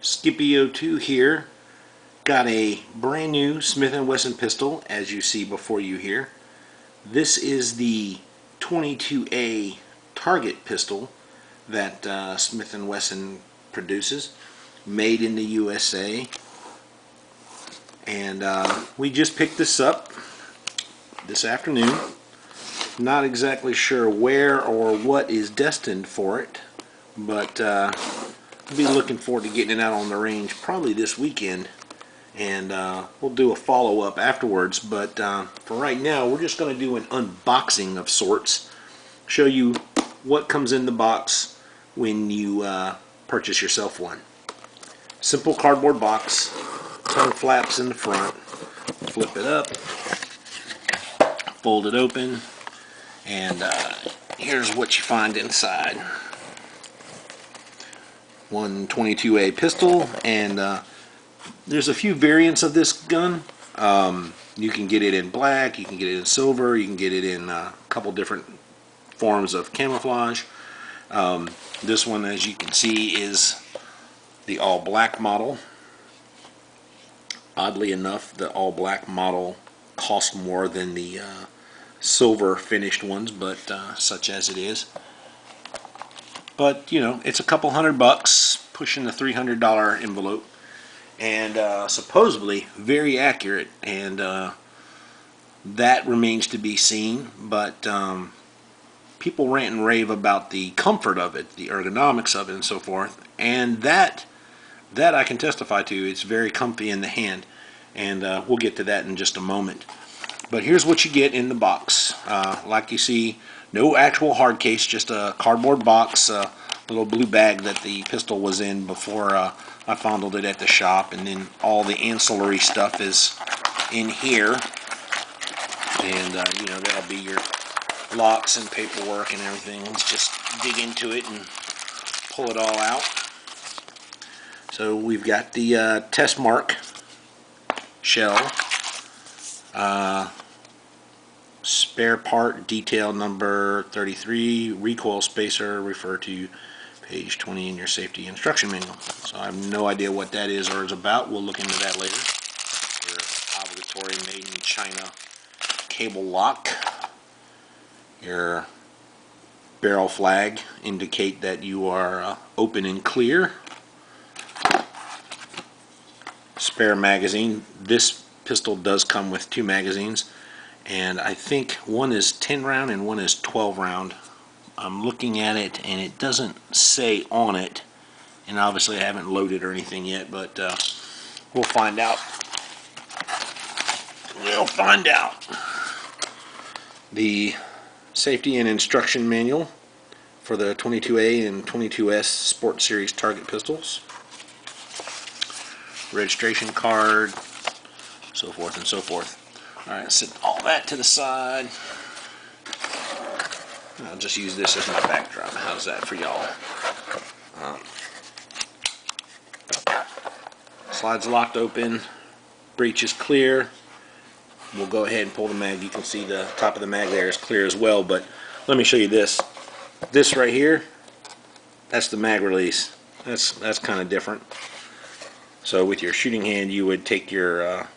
Scipio2 here. Got a brand new Smith&Wesson pistol, as you see before you here. This is the 22A target pistol that Smith&Wesson produces, made in the USA. And we just picked this up this afternoon. Not exactly sure where or what is destined for it, but I'll be looking forward to getting it out on the range probably this weekend, and we'll do a follow-up afterwards. But for right now, we're just going to do an unboxing of sorts, show you what comes in the box when you purchase yourself one. Simple cardboard box, tongue flaps in the front. Flip it up, fold it open, and here's what you find inside. One 22A pistol, and there's a few variants of this gun. You can get it in black, you can get it in silver, you can get it in a couple different forms of camouflage. This one, as you can see, is the all black model. Oddly enough, the all black model costs more than the silver finished ones, but such as it is. But you know, it's a couple $100, pushing the $300 envelope, and supposedly very accurate, and that remains to be seen. But people rant and rave about the comfort of it, the ergonomics of it, and so forth, and that I can testify to. It's very comfy in the hand, and we'll get to that in just a moment. But here's what you get in the box. Like you see, no actual hard case, just a cardboard box, a little blue bag that the pistol was in before I fondled it at the shop, and then all the ancillary stuff is in here. And you know, that'll be your locks and paperwork and everything. Let's just dig into it and pull it all out. So we've got the test mark shell, spare part detail number 33, recoil spacer, refer to page 20 in your safety instruction manual. So I have no idea what that is or is about. We'll look into that later. Your obligatory made in China cable lock. Your barrel flag indicate that you are open and clear. Spare magazine. This pistol does come with 2 magazines, and I think one is 10 round and one is 12 round. I'm looking at it and it doesn't say on it, and obviously I haven't loaded or anything yet, but we'll find out. We'll find out. The safety and instruction manual for the 22A and 22S Sport Series target pistols. Registration card, so forth and so forth. Alright, set all that to the side. I'll just use this as my backdrop. How's that for y'all? Slides locked open. Breech is clear. We'll go ahead and pull the mag. You can see the top of the mag there is clear as well, but let me show you this. This right here, that's the mag release. That's kind of different. So with your shooting hand, you would take your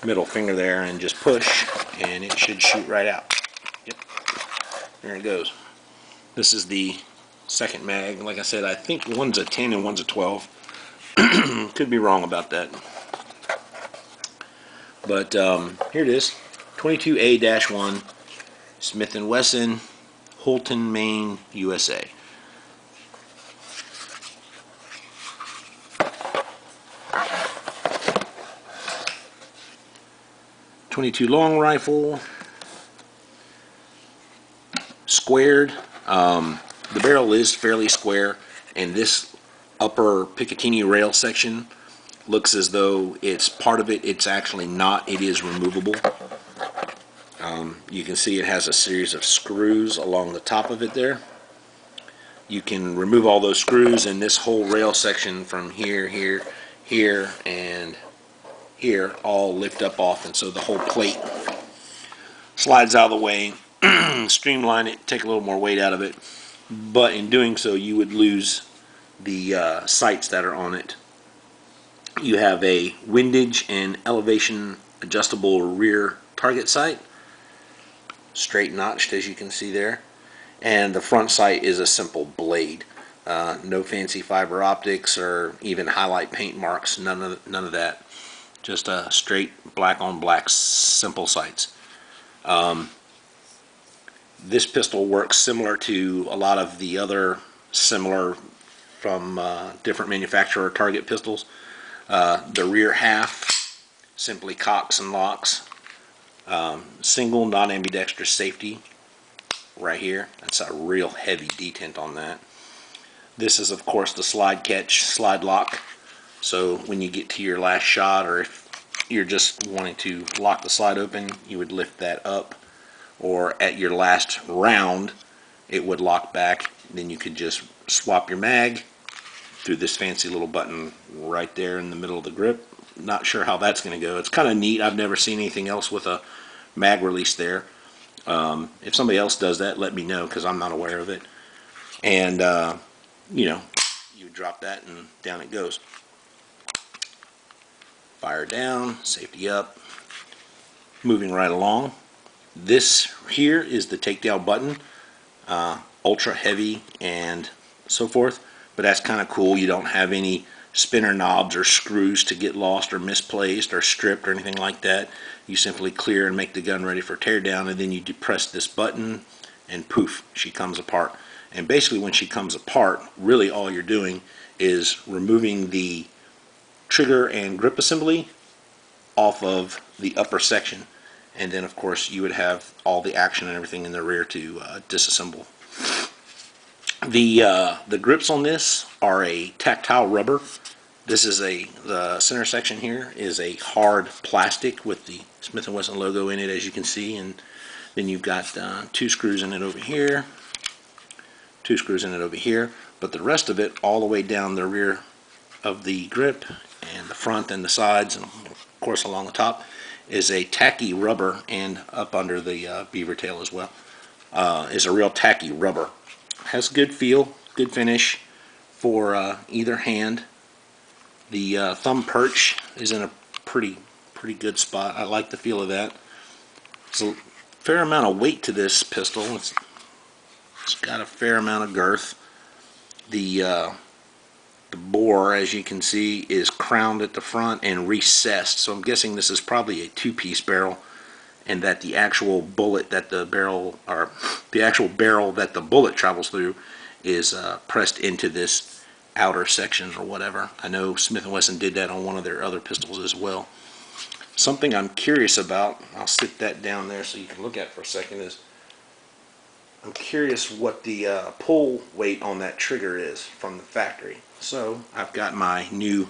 middle finger there and just push, and it should shoot right out. Yep, there it goes. This is the second mag. Like I said, I think one's a 10 and one's a 12. Could be wrong about that. But here it is, 22A-1, Smith&Wesson, Holton, Maine, USA. .22 long rifle, squared. The barrel is fairly square, and this upper Picatinny rail section looks as though it's part of it. It's actually not. It is removable. You can see it has a series of screws along the top of it there. You can remove all those screws, and this whole rail section from here, here, and here all lift up off, and so the whole plate slides out of the way. Streamline it, take a little more weight out of it, but in doing so you would lose the sights that are on it You have a windage and elevation adjustable rear target sight, straight notched as you can see there, and the front sight is a simple blade. No fancy fiber optics or even highlight paint marks, none of that. Just a straight black on black simple sights. This pistol works similar to a lot of the other similar from different manufacturer target pistols. The rear half simply cocks and locks. Single non-ambidextrous safety right here. That's a real heavy detent on that. This is of course the slide catch, slide lock. So when you get to your last shot, or if you're just wanting to lock the slide open, you would lift that up, or at your last round it would lock back. Then you could just swap your mag through this fancy little button right there in the middle of the grip. Not sure how that's going to go. It's kind of neat. I've never seen anything else with a mag release there. If somebody else does that, let me know, because I'm not aware of it. And you know, you drop that and down it goes. Fire down, safety up. Moving right along. This here is the takedown button. Ultra heavy and so forth, but that's kind of cool. You don't have any spinner knobs or screws to get lost or misplaced or stripped or anything like that. You simply clear and make the gun ready for teardown, and then you depress this button and poof, she comes apart. And basically when she comes apart, really all you're doing is removing the trigger and grip assembly off of the upper section, and then of course you would have all the action and everything in the rear to disassemble. The grips on this are a tactile rubber. This is the center section here is a hard plastic with the Smith&Wesson logo in it, as you can see, and then you've got 2 screws in it over here, 2 screws in it over here, but the rest of it all the way down the rear of the grip and the front and the sides and of course along the top is a tacky rubber, and up under the beaver tail as well is a real tacky rubber. Has good feel, good finish for either hand. The thumb perch is in a pretty good spot. I like the feel of that. There's a fair amount of weight to this pistol. It's got a fair amount of girth. The bore, as you can see, is crowned at the front and recessed, so I'm guessing this is probably a 2-piece barrel, and that the actual bullet that the barrel, or the actual barrel that the bullet travels through, is pressed into this outer section or whatever. I know Smith&Wesson did that on one of their other pistols as well. Something I'm curious about, I'll sit that down there so you can look at it for a second, is I'm curious what the pull weight on that trigger is from the factory. So I've got my new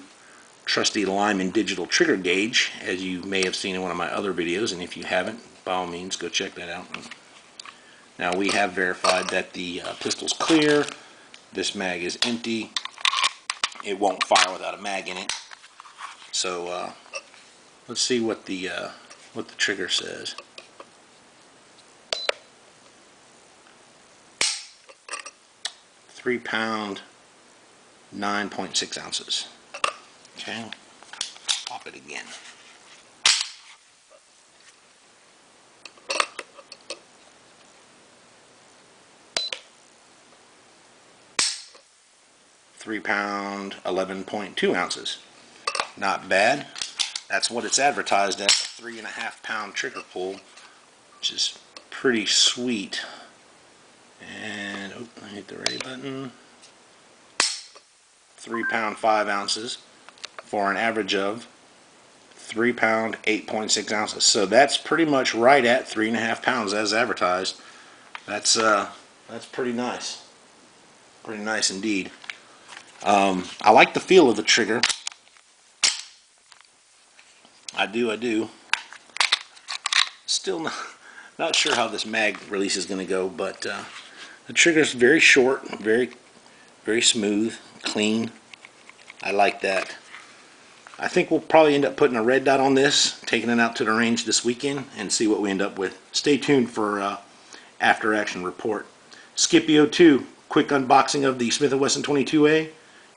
trusty Lyman digital trigger gauge, as you may have seen in one of my other videos, and if you haven't, by all means go check that out. Now we have verified that the pistol's clear. This mag is empty. It won't fire without a mag in it. So let's see what the trigger says. 3 pound, 9.6 ounces. Okay, pop it again. £3 pound, 11.2 ounces. Not bad. That's what it's advertised as, a 3.5 pound trigger pull, which is pretty sweet. And I hit the ready button. 3 pound, 5 ounces for an average of 3 pound, 8.6 ounces. So that's pretty much right at 3.5 pounds as advertised. That's pretty nice. Pretty nice indeed. I like the feel of the trigger. I do. Still not sure how this mag release is going to go, but the trigger is very short, very smooth, clean. I like that. I think we'll probably end up putting a red dot on this, taking it out to the range this weekend, and see what we end up with. Stay tuned for after action report. Scipio 2, quick unboxing of the Smith&Wesson 22A.